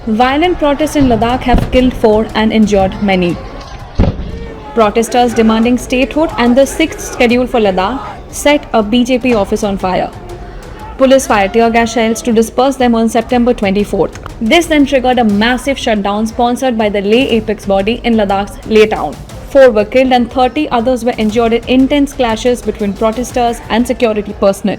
Violent protests in Ladakh have killed 4 and injured many. Protesters demanding statehood and the 6th schedule for Ladakh set a BJP office on fire. Police fired tear gas shells to disperse them on September 24th. This then triggered a massive shutdown sponsored by the Leh apex body in Ladakh's Leh town. 4 were killed and 30 others were injured in intense clashes between protesters and security personnel.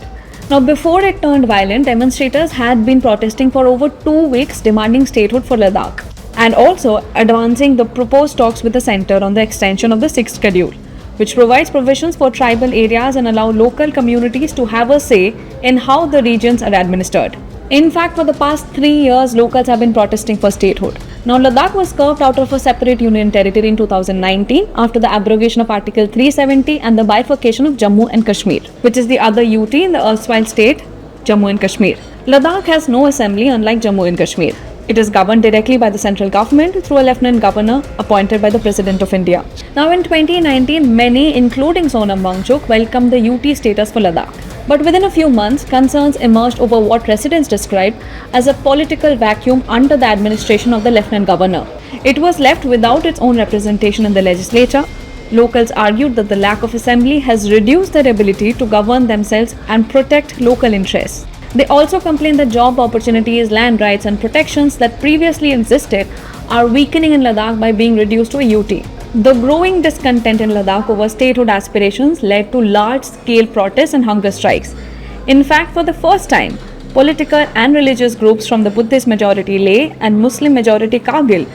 Now, before it turned violent, demonstrators had been protesting for over 2 weeks demanding statehood for Ladakh and also advancing the proposed talks with the centre on the extension of the 6th schedule, which provides provisions for tribal areas and allow local communities to have a say in how the regions are administered. In fact, for the past 3 years, locals have been protesting for statehood. Now, Ladakh was carved out of a separate union territory in 2019 after the abrogation of Article 370 and the bifurcation of Jammu and Kashmir, which is the other UT in the erstwhile state, Jammu and Kashmir. Ladakh has no assembly unlike Jammu and Kashmir. It is governed directly by the central government through a lieutenant governor appointed by the President of India. Now, in 2019, many, including Sonam Wangchuk, welcomed the UT status for Ladakh. But within a few months, concerns emerged over what residents described as a political vacuum under the administration of the lieutenant governor. It was left without its own representation in the legislature. Locals argued that the lack of assembly has reduced their ability to govern themselves and protect local interests. They also complained that job opportunities, land rights and protections that previously existed are weakening in Ladakh by being reduced to a UT. The growing discontent in Ladakh over statehood aspirations led to large-scale protests and hunger strikes. In fact, for the first time, political and religious groups from the Buddhist majority Leh and Muslim majority Kargil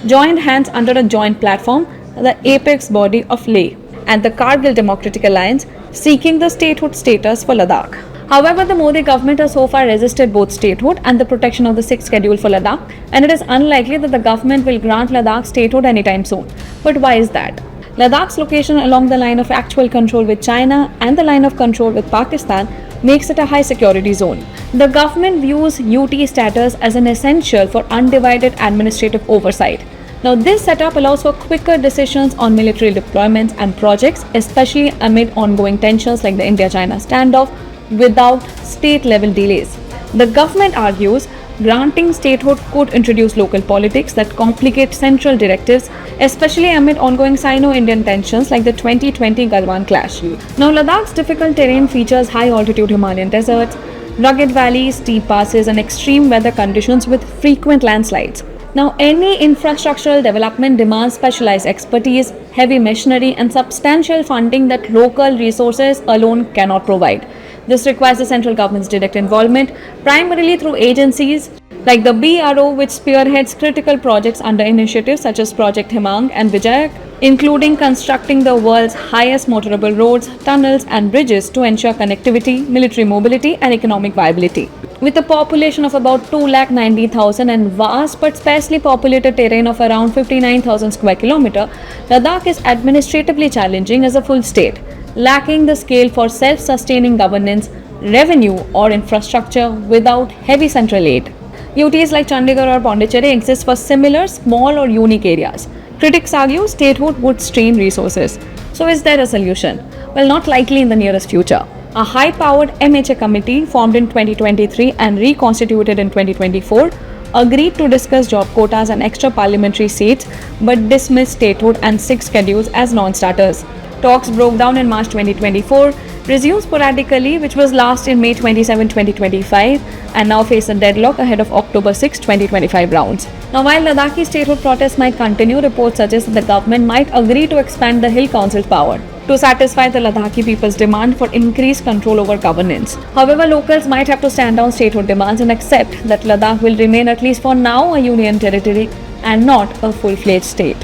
joined hands under a joint platform, the apex body of Leh and the Kargil Democratic Alliance, seeking the statehood status for Ladakh. However, the Modi government has so far resisted both statehood and the protection of the 6th schedule for Ladakh, and it is unlikely that the government will grant Ladakh statehood anytime soon. But why is that? Ladakh's location along the line of actual control with China and the line of control with Pakistan makes it a high security zone. The government views UT status as an essential for undivided administrative oversight. Now, this setup allows for quicker decisions on military deployments and projects, especially amid ongoing tensions like the India-China standoff, without state-level delays. The government argues granting statehood could introduce local politics that complicate central directives, especially amid ongoing Sino-Indian tensions like the 2020 Galwan clash. Now, Ladakh's difficult terrain features high-altitude Himalayan deserts, rugged valleys, steep passes, and extreme weather conditions with frequent landslides. Now, any infrastructural development demands specialized expertise, heavy machinery, and substantial funding that local resources alone cannot provide. This requires the central government's direct involvement, primarily through agencies like the BRO, which spearheads critical projects under initiatives such as Project Himang and Vijayak, including constructing the world's highest motorable roads, tunnels, and bridges to ensure connectivity, military mobility, and economic viability. With a population of about 290,000 and vast but sparsely populated terrain of around 59,000 square kilometers, Ladakh is administratively challenging as a full state, lacking the scale for self-sustaining governance, revenue, or infrastructure without heavy central aid. UTs like Chandigarh or Pondicherry exist for similar small or unique areas. Critics argue statehood would strain resources. So is there a solution? Well, not likely in the nearest future. A high-powered MHA committee formed in 2023 and reconstituted in 2024 agreed to discuss job quotas and extra parliamentary seats but dismissed statehood and 6 schedules as non-starters. Talks broke down in March 2024, resumed sporadically, which was last in May 27, 2025, and now face a deadlock ahead of October 6, 2025 rounds. Now, while Ladakhi statehood protests might continue, reports suggest that the government might agree to expand the Hill Council's power to satisfy the Ladakhi people's demand for increased control over governance. However, locals might have to stand down statehood demands and accept that Ladakh will remain, at least for now, a union territory and not a full-fledged state.